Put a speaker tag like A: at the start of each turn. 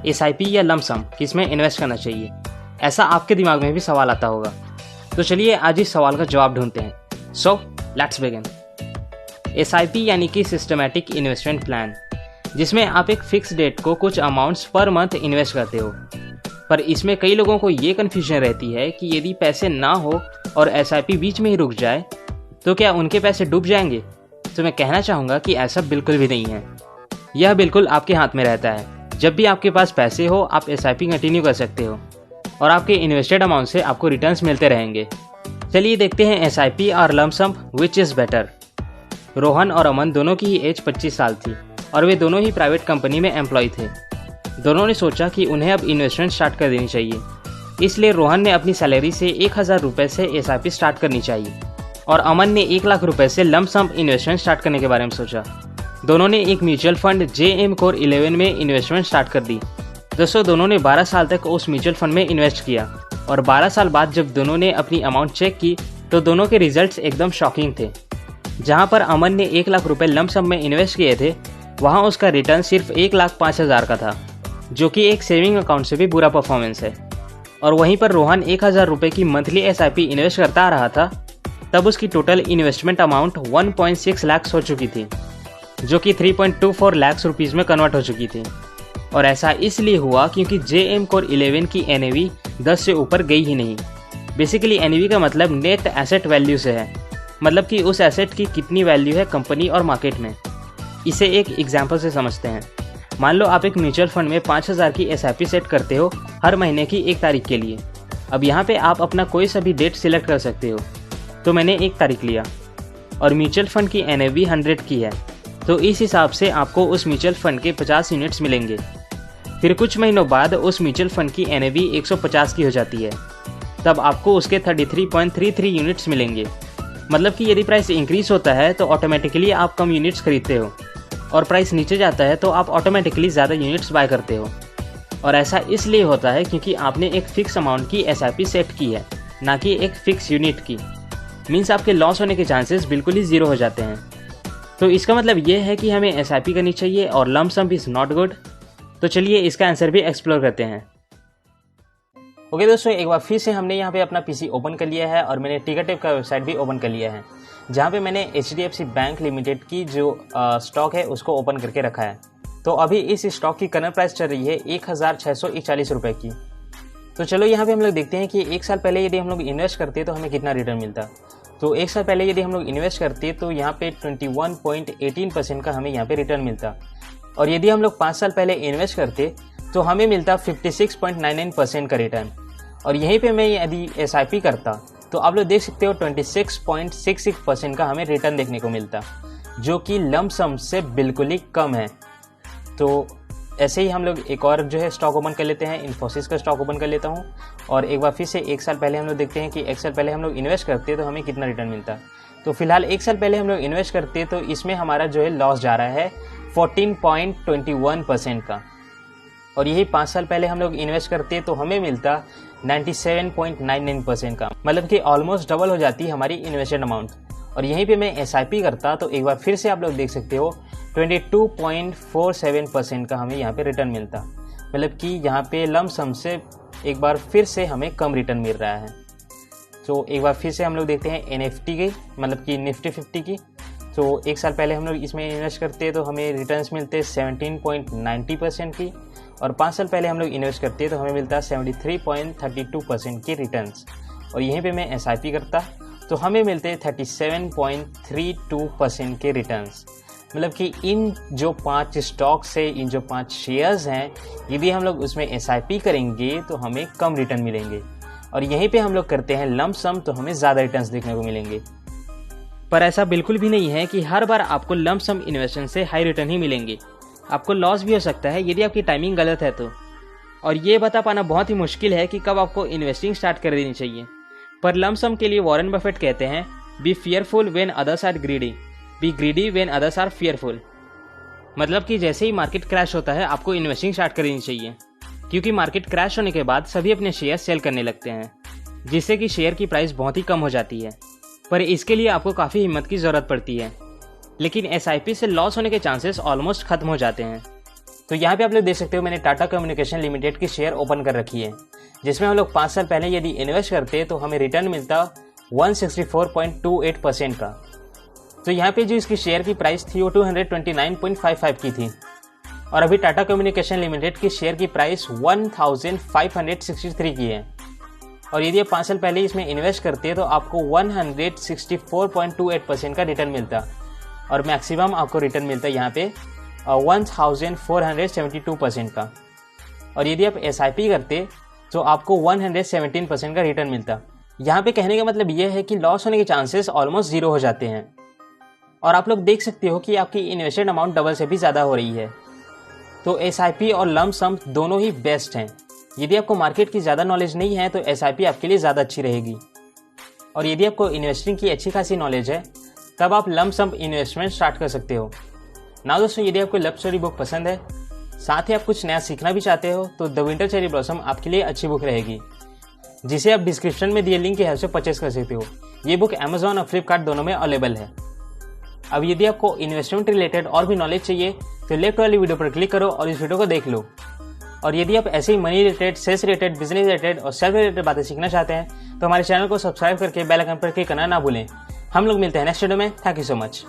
A: SIP या lump sum किस में इन्वेस्ट करना चाहिए, ऐसा आपके दिमाग में भी सवाल आता होगा। तो चलिए आज इस सवाल का जवाब ढूंढते हैं। So let's begin. एसआईपी यानी कि सिस्टमैटिक इन्वेस्टमेंट प्लान, जिसमें आप एक फिक्स डेट को कुछ अमाउंट्स पर मंथ इन्वेस्ट करते हो। पर इसमें कई लोगों को ये कन्फ्यूजन रहती है कि यदि पैसे ना हो और एसआईपी बीच में ही रुक जाए तो क्या उनके पैसे डूब जाएंगे। तो मैं कहना चाहूँगा कि ऐसा बिल्कुल भी नहीं है। यह बिल्कुल आपके हाथ में रहता है। जब भी आपके पास पैसे हो आप एसआईपी कंटिन्यू कर सकते हो और आपके इन्वेस्टेड अमाउंट से आपको रिटर्न्स मिलते रहेंगे। चलिए देखते हैं एसआईपी और lump sum which is better. Rohan और अमन दोनों की ही एज 25 साल थी और वे दोनों ही प्राइवेट कंपनी में एम्प्लॉय थे। दोनों ने सोचा कि उन्हें अब इन्वेस्टमेंट स्टार्ट कर देनी चाहिए, इसलिए रोहन ने अपनी सैलरी से 1000 रुपये से एसआईपी स्टार्ट करनी चाहिए और अमन ने 1 लाख रुपये से लमसम इन्वेस्टमेंट स्टार्ट करने के बारे में सोचा। दोनों ने एक म्यूचुअल फंड JM Core 11 में इन्वेस्टमेंट स्टार्ट कर दी। दोस्तों दोनों ने 12 साल तक उस म्यूचुअल फंड में इन्वेस्ट किया और 12 साल बाद जब दोनों ने अपनी अमाउंट चेक की तो दोनों के रिजल्ट्स एकदम शॉकिंग थे। जहां पर अमन ने 1 लाख रुपये लमसम में इन्वेस्ट किए थे, वहां उसका रिटर्न सिर्फ 1,05,000 का था, जो कि एक सेविंग अकाउंट से भी बुरा परफॉर्मेंस है। और वहीं पर रोहन 1000 रुपये की मंथली एसआईपी इन्वेस्ट करता आ रहा था, तब उसकी टोटल इन्वेस्टमेंट अमाउंट 1.6 लाख हो चुकी थी, जो कि 3.24 लाख रुपीज़ में कन्वर्ट हो चुकी थी। और ऐसा इसलिए हुआ क्योंकि JM Core 11 की NAV 10 से ऊपर गई ही नहीं। बेसिकली NAV का मतलब नेट एसेट वैल्यू से है, मतलब कि उस एसेट की कितनी वैल्यू है कंपनी और मार्केट में। इसे एक एग्जाम्पल से समझते हैं। मान लो आप एक म्यूचुअल फंड में 5000 की एसआईपी सेट करते हो हर महीने की 1 तारीख के लिए। अब यहाँ पे आप अपना कोई सा भी डेट सिलेक्ट कर सकते हो। तो मैंने 1 तारीख लिया और म्यूचुअल फंड की NAV 100 की है, तो इस हिसाब से आपको उस म्यूचुअल फंड के 50 यूनिट्स मिलेंगे। फिर कुछ महीनों बाद उस म्यूचुअल फंड की NAV 150 की हो जाती है, तब आपको उसके 33.33 यूनिट्स मिलेंगे। मतलब कि यदि प्राइस इंक्रीज होता है तो ऑटोमेटिकली आप कम यूनिट्स खरीदते हो और प्राइस नीचे जाता है तो आप ऑटोमेटिकली ज़्यादा यूनिट्स बाय करते हो। और ऐसा इसलिए होता है क्योंकि आपने एक फिक्स अमाउंट की एसआईपी सेट की है, ना कि एक फिक्स यूनिट की। मीन्स आपके लॉस होने के चांसेस बिल्कुल ही ज़ीरो हो जाते हैं। तो इसका मतलब ये है कि हमें एसआईपी करनी चाहिए और लमसम इज़ नॉट गुड। तो चलिए इसका आंसर भी एक्सप्लोर करते हैं। ओके दोस्तों, एक बार फिर से हमने यहाँ पे अपना पीसी ओपन कर लिया है और मैंने टिकरटेप का वेबसाइट भी ओपन कर लिया है, जहाँ पे मैंने HDFC बैंक लिमिटेड की जो स्टॉक है उसको ओपन करके रखा है। तो अभी इस स्टॉक की करंट प्राइस चल रही है 1641 रुपये की। तो चलो यहाँ पे हम लोग देखते हैं कि 1 साल पहले यदि हम लोग इन्वेस्ट करते तो हमें कितना रिटर्न मिलता। तो 1 साल पहले यदि हम लोग इन्वेस्ट करते तो यहाँ पे 21.18% का हमें यहाँ पे रिटर्न मिलता। और यदि हम लोग 5 साल पहले इन्वेस्ट करते तो हमें मिलता 56.99% का रिटर्न। और यहीं पे मैं यदि SIP करता तो आप लोग देख सकते हो 26.66% का हमें रिटर्न देखने को मिलता, जो कि लमसम से बिल्कुल ही कम है। तो ऐसे ही हम लोग एक और जो है स्टॉक ओपन कर लेते हैं। इन्फोसिस का स्टॉक ओपन कर लेता हूँ और एक बार फिर से 1 साल पहले हम लोग देखते हैं कि 1 साल पहले हम लोग इन्वेस्ट करते तो हमें कितना रिटर्न मिलता। तो फिलहाल 1 साल पहले हम लोग इन्वेस्ट करते तो इसमें हमारा जो है लॉस जा रहा है 14.21% का। और यही 5 साल पहले हम लोग इन्वेस्ट करते तो हमें मिलता 97.99% का, मतलब कि ऑलमोस्ट डबल हो जाती है हमारी इन्वेस्टेड अमाउंट। और यहीं पे मैं SIP करता तो एक बार फिर से आप लोग देख सकते हो 22.47% का हमें यहाँ पे रिटर्न मिलता, मतलब कि यहाँ पे लमसम से एक बार फिर से हमें कम रिटर्न मिल रहा है। तो एक बार फिर से हम लोग देखते हैं NFT की, मतलब कि निफ्टी 50 की। तो 1 साल पहले हम लोग इसमें इन्वेस्ट करते तो हमें रिटर्न्स मिलते 17.90% की, और 5 साल पहले हम लोग इन्वेस्ट करते तो हमें मिलता 73.32% की रिटर्न्स। और यहीं पे मैं SIP करता तो हमें मिलते 37.32% के रिटर्न्स। मतलब कि इन जो 5 स्टॉक्स है, इन जो 5 शेयर्स हैं, यदि हम लोग उसमें SIP करेंगे तो हमें कम रिटर्न मिलेंगे। और यहीं पे हम लोग करते हैं लमसम तो हमें ज़्यादा रिटर्न्स देखने को मिलेंगे। पर ऐसा बिल्कुल भी नहीं है कि हर बार आपको लमसम इन्वेस्टमेंट से हाई रिटर्न ही मिलेंगे। आपको लॉस भी हो सकता है यदि आपकी टाइमिंग गलत है तो। और ये बता पाना बहुत ही मुश्किल है कि कब आपको इन्वेस्टिंग स्टार्ट कर देनी चाहिए। पर लमसम के लिए वॉरेन बफेट कहते हैं, be fearful when others are greedy, be greedy when others are fearful. मतलब कि जैसे ही मार्केट क्रैश होता है आपको इन्वेस्टिंग स्टार्ट कर देनी चाहिए, क्योंकि मार्केट क्रैश होने के बाद सभी अपने शेयर सेल करने लगते हैं, जिससे कि शेयर की प्राइस बहुत ही कम हो जाती है। पर इसके लिए आपको काफ़ी हिम्मत की ज़रूरत पड़ती है। लेकिन SIP से लॉस होने के चांसेस ऑलमोस्ट खत्म हो जाते हैं। तो यहाँ पे आप लोग देख सकते हो मैंने टाटा कम्युनिकेशन लिमिटेड की शेयर ओपन कर रखी है, जिसमें हम लोग 5 साल पहले यदि इन्वेस्ट करते तो हमें रिटर्न मिलता 164.28% का। तो यहाँ पे जो इसकी शेयर की प्राइस थी वो 229.55 की थी, और अभी टाटा कम्युनिकेशन लिमिटेड की शेयर की प्राइस 1563 की है। और यदि आप 5 साल पहले इसमें इन्वेस्ट करते हैं तो आपको 164.28% का रिटर्न मिलता, और मैक्सिमम आपको रिटर्न मिलता है यहाँ पे 1472% का। और यदि आप SIP करते तो आपको 117% का रिटर्न मिलता। यहाँ पे कहने का मतलब ये है कि लॉस होने के चांसेस ऑलमोस्ट 0 हो जाते हैं। और आप लोग देख सकते हो कि आपकी इन्वेस्टेड अमाउंट डबल से भी ज़्यादा हो रही है। तो SIP और लंप सम दोनों ही बेस्ट हैं। यदि आपको मार्केट की ज़्यादा नॉलेज नहीं है तो SIP आपके लिए ज़्यादा अच्छी रहेगी, और यदि आपको इन्वेस्टिंग की अच्छी खासी नॉलेज है तब आप लंप सम इन्वेस्टमेंट स्टार्ट कर सकते हो। ना दोस्तों, यदि आपको लव स्टोरी बुक पसंद है, साथ ही आप कुछ नया सीखना भी चाहते हो, तो द विंटर चेरी ब्लॉसम आपके लिए अच्छी बुक रहेगी, जिसे आप डिस्क्रिप्शन में दिए लिंक की हेल्प से परचेस कर सकते हो। ये बुक अमेजॉन और फ्लिपकार्ट दोनों में अवेलेबल है। अब यदि आपको इन्वेस्टमेंट रिलेटेड और भी नॉलेज चाहिए तो लेफ्ट वाली वीडियो पर क्लिक करो और इस वीडियो को देख लो। और यदि आप ऐसे ही money related, sales related, business related और सेल्फ रिलेटेड बातें सीखना चाहते हैं तो हमारे चैनल को सब्सक्राइब करके बेल आइकन पर क्लिक करना ना भूलें। हम लोग मिलते हैं नेक्स्ट वीडियो में। Thank you so much.